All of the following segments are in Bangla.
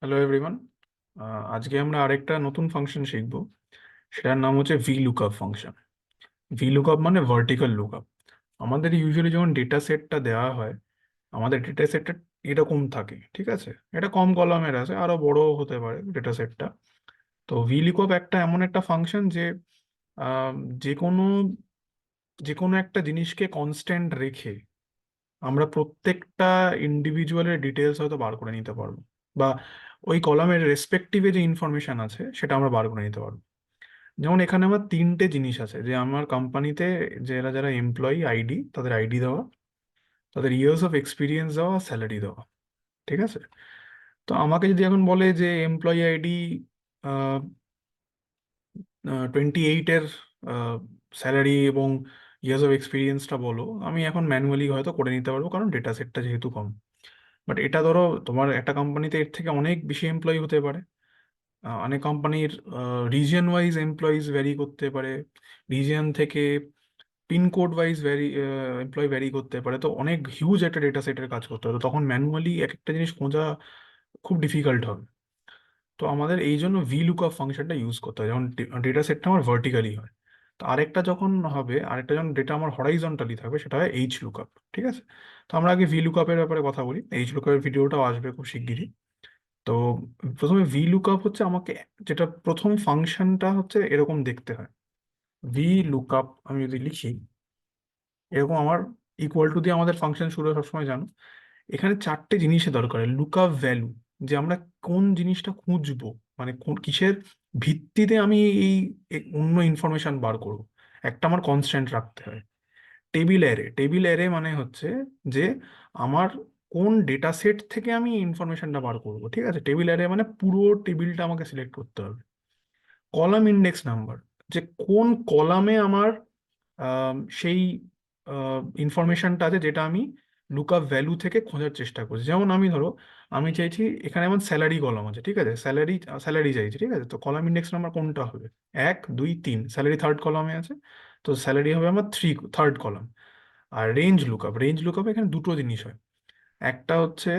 Hello everyone. আজকে আমরা আরেকটা নতুন ফাংশন শিখব। সেটার নাম হচ্ছে V lookup function. V lookup মানে ভার্টিক্যাল লুকআপ। আমাদের ইউজুয়ালি যখন ডেটা সেটটা দেওয়া হয়, আমাদের ডেটা সেটটা এরকম থাকে, ঠিক আছে? এটা কম কলামের আছে, আরো বড় হতে পারে ডেটা সেটটা। তো ভি লুকআপ একটা এমন একটা ফাংশন যে আহ, যে কোনো যে কোনো একটা জিনিসকে কনস্ট্যান্ট রেখে আমরা প্রত্যেকটা ইন্ডিভিজুয়ালের ডিটেলস হয়তো বার করে নিতে পারবো, বা ওই কলামের রেসপেক্টিভে যে ইনফরমেশন আছে সেটা আমরা বার করে নিতে পারবো। যেমন এখানে আমার তিনটে জিনিস আছে, যে আমার কোম্পানিতে যারা যারা এমপ্লয়ি আইডি, তাদের আইডি দেওয়া, তাদের ইয়ার্স অফ এক্সপিরিয়েন্স দেওয়া, স্যালারি দেওয়া, ঠিক আছে? তো আমাকে যদি এখন বলে যে এমপ্লয়ি আইডি 28-এর স্যালারি এবং ইয়ার্স অফ এক্সপিরিয়েন্সটা বলো, আমি এখন ম্যানুয়ালি হয়তো করে নিতে পারবো, কারণ ডেটা সেটটা যেহেতু কম। বাট এটা ধরো তোমার একটা কোম্পানিতে এর থেকে অনেক বেশি এমপ্লয়ি হতে পারে। অনেক কোম্পানির রিজিয়ন ওয়াইজ এমপ্লয়িজ ভ্যারি করতে পারে, রিজিয়ন থেকে পিনকোড ওয়াইজ এমপ্লয়ি ভ্যারি করতে পারে। তো অনেক হিউজ একটা ডেটা সেটের কাজ করতে হবে, তো তখন ম্যানুয়ালি এক একটা জিনিস খোঁজা খুব ডিফিকাল্ট হবে। তো আমাদের এই জন্য ভি লুকআপ ফাংশনটা ইউজ করতে হয়, যখন ডেটা সেটটা আমার ভার্টিক্যালি হয়। তো আরেকটা যখন হবে, আরেকটা যখন ডেটা আমার হরাইজন্টালি থাকবে, সেটা হয় এইচ লুকআপ, ঠিক আছে? তো আমরা আগে ভি লুকআপের ব্যাপারে কথা বলি, এইচ লুকআপের ভিডিওটাও আসবে খুব শিগগিরই। তো প্রথমে ভি লুকআপ হচ্ছে আমাকে, যেটা প্রথম ফাংশনটা হচ্ছে এরকম দেখতে হয়। ভি লুকআপ আমি যদি লিখি এরকম, আমার ইকুয়াল টু দিয়ে আমাদের ফাংশন শুরু হয় সবসময়, জানো। এখানে চারটে জিনিসের দরকার হয়। লুকআপ ভ্যালু, যে আমরা কোন জিনিসটা খুঁজবো, মানে কোন কিসের ভিত্তিতে আমি এই অন্য ইনফরমেশন বার করব, একটা আমার কনস্ট্যান্ট রাখতে হয়। টেবিল অ্যারে, টেবিল অ্যারে মানে হচ্ছে যে আমার কোন ডেটা সেট থেকে আমি ইনফরমেশনটা বার করব, ঠিক আছে? টেবিল অ্যারে মানে পুরো টেবিলটা আমাকে সিলেক্ট করতে হবে। কলাম ইন্ডেক্স নাম্বার, যে কোন কলামে আমার সেই ইনফরমেশনটা আছে যেটা আমি লুকআপ ভ্যালু থেকে খোঁজার চেষ্টা করছি। যেমন আমি ধরো, আমি চাইছি এখানে আমার স্যালারি কলাম আছে, ঠিক আছে? স্যালারি স্যালারি চাইছি, ঠিক আছে? তো কলাম ইন্ডেক্স নাম্বার কোনটা হবে? 1 2 3, স্যালারি থার্ড কলামে আছে, তো স্যালারি হবে আমার থার্ড কলাম। আর রেঞ্জ লুকআপ, রেঞ্জ লুকআপ এখানে দুটো জিনিস হয়। একটা হচ্ছে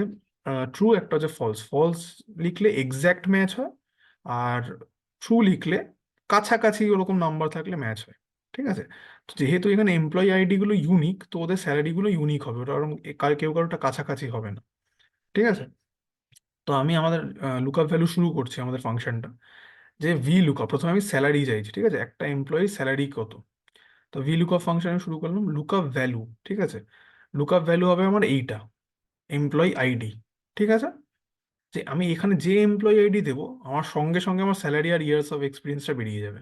ট্রু, একটা হচ্ছে ফলস। ফলস লিখলে এক্স্যাক্ট ম্যাচ হয়, আর ট্রু লিখলে কাছাকাছি ওরকম নাম্বার থাকলে ম্যাচ হয়, ঠিক আছে? তো যেহেতু এখানে এমপ্লয়ি আইডি গুলো ইউনিক, তো ওদের স্যালারি গুলো ইউনিক হবে, ওটা ওরকম কেউ কারোটা কাছাকাছি হবে না, ঠিক আছে? তো আমি আমাদের লুকআপ ভ্যালু শুরু করছি আমাদের ফাংশনটা, যে ভি লুকআপ, প্রথমে আমি স্যালারি চাইছি, ঠিক আছে? একটা এমপ্লয়ি স্যালারি কত। তো ভি লুকআপ ফাংশনে শুরু করলাম লুকআপ ভ্যালু, ঠিক আছে? লুকআপ ভ্যালু হবে আমার এইটা, এমপ্লয়ি আইডি, ঠিক আছে? যে আমি এখানে যে এমপ্লয়ি আইডি দেবো, আমার সঙ্গে সঙ্গে আমার স্যালারি আর ইয়ার্স অফ এক্সপিরিয়েন্সটা বেরিয়ে যাবে।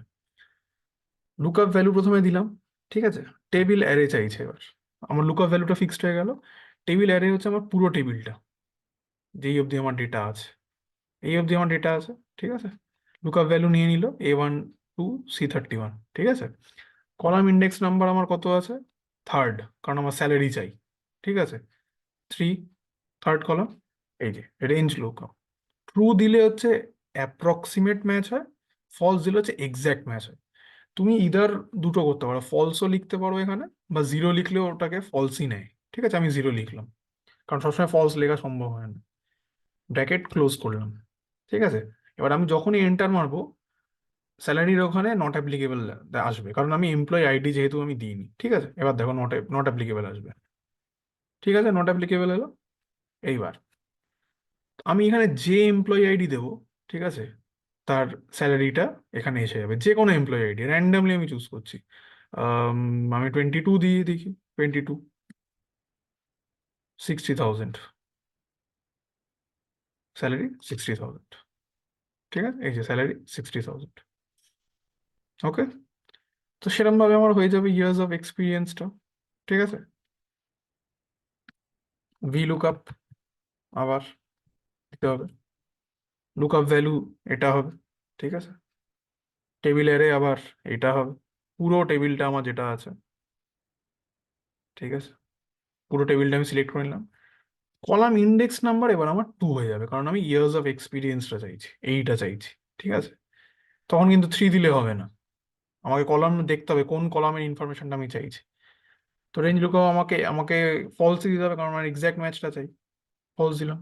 লুকআপ ভ্যালু প্রথমে দিলাম, ঠিক আছে? টেবিল অ্যারে চাইছে এবার। আমার লুকআপ ভ্যালুটা ফিক্সড হয়ে গেল। টেবিল অ্যারে হচ্ছে আমার পুরো টেবিলটা, যেই অবধি আমার ডেটা আছে, এই অবধি আমার ডেটা আছে, ঠিক আছে? লুকআপ ভ্যালু নিয়ে নিল A1 to C31, ঠিক আছে? কলাম ইন্ডেক্স নাম্বার আমার কত আছে? থার্ড, কারণ আমার স্যালারি চাই, ঠিক আছে? 3, থার্ড কলাম। এই যে রেঞ্জ লুকআপ, ট্রু দিলে হচ্ছে অ্যাপ্রক্সিমেট ম্যাচ হয়, ফলস দিলে হচ্ছে এক্স্যাক্ট ম্যাচ হয়। তুমি ইদার দুটো করতে পারো, ফলসও লিখতে পারো এখানে, বা জিরো লিখলেও ওটাকে ফলসই নেয়, ঠিক আছে? আমি জিরো লিখলাম, কারণ সবসময় ফলস লেখা সম্ভব হয় না। ব্র্যাকেট ক্লোজ করলাম, ঠিক আছে? এবার আমি যখনই এন্টার মারবো, স্যালারির ওখানে নট অ্যাপ্লিকেবল আসবে, কারণ আমি এমপ্লয়ি আইডি যেহেতু আমি দিইনি, ঠিক আছে? এবার দেখো নট নট অ্যাপ্লিকেবল আসবে, ঠিক আছে? নট অ্যাপ্লিকেবল এলো। এইবার আমি এখানে যে এমপ্লয়ি আইডি দেবো, ঠিক আছে, তার স্যালারিটা এখানে এসে যাবে। যে কোনো এমপ্লয়ি আইডি র্যান্ডামলি আমি চুজ করছি। আমি 22 দিয়ে দেখি, 22, 60,000, স্যালারি 60,000, ঠিক আছে? এই যে স্যালারি 60,000, ওকে। তো সেরকম ভাবে আমার হয়ে যাবে ইয়ার্স অফ এক্সপিরিয়েন্সটা, ঠিক আছে? ভি লুকআপ আবার দিতে হবে, লুকআপ ভ্যালু এটা হবে, ঠিক আছে? টেবিল অ্যারে আবার এটা হবে, পুরো টেবিলটা আমার যেটা আছে, ঠিক আছে? পুরো টেবিলটা আমি সিলেক্ট করে নিলাম। কলাম ইন্ডেক্স নাম্বার এবার আমার 2 হয়ে যাবে, কারণ আমি ইয়ার্স অফ এক্সপিরিয়েন্সটা চাইছি, এইটা চাইছি, ঠিক আছে? তখন কিন্তু 3 দিলে হবে না, আমাকে কলাম দেখতে হবে কোন কলামের ইনফরমেশনটা আমি চাইছি। তো রেঞ্জ লুকআপ আমাকে আমাকে ফলস দিতে হবে, কারণ আমার এক্সাক্ট ম্যাচটা চাই। ফলস দিলাম,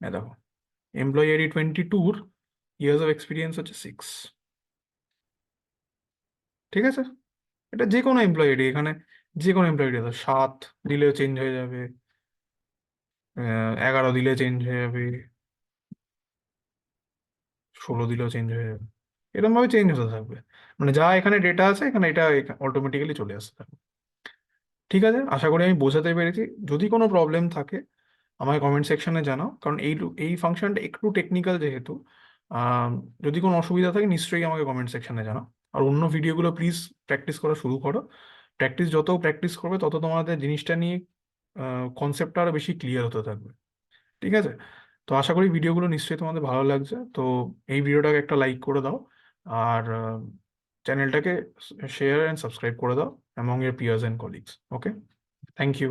দেখো এমপ্লয়ি আইডি 22-র ইয়ার্স অফ এক্সপিরিয়েন্স হচ্ছে 6। ঠিক আছে, এটা যে কোনো এমপ্লয়ি আইডি, এখানে যে কোনো এমপ্লয়ি আইডি 7 দিলেও চেঞ্জ হয়ে যাবে, 11 দিলে চেঞ্জ হয়ে যাবে, 16 দিলেও চেঞ্জ হয়ে যাবে, এরকম ভাবে চেঞ্জ হতে থাকবে। মানে যা এখানে ডেটা আছে এখানে এটা অটোমেটিক্যালি চলে আসতে থাকবে। ঠিক আছে, আশা করি আমি বোঝাতে পেরেছি। যদি কোনো প্রবলেম থাকে আমাকে কমেন্ট সেকশনে জানাও, কারণ এই ফাংশনটা একটু টেকনিক্যাল যেহেতু। আম, যদি কোনো অসুবিধা থাকে নিশ্চয়ই আমাকে কমেন্ট সেকশনে জানাও। আর অন্য ভিডিওগুলো প্লিজ প্র্যাকটিস করা শুরু করো। যত প্র্যাকটিস করবে তত তোমাদের জিনিসটা নিয়ে কনসেপ্টটা আরো বেশি ক্লিয়ার হতে থাকবে। ঠিক আছে, তো আশা করি ভিডিওগুলো নিশ্চয়ই তোমাদের ভালো লাগছে। তো এই ভিডিওটাকে একটা লাইক করে দাও, আর চ্যানেলটাকে শেয়ার অ্যান্ড সাবস্ক্রাইব করে দাও among your peers and colleagues. Okay, thank you.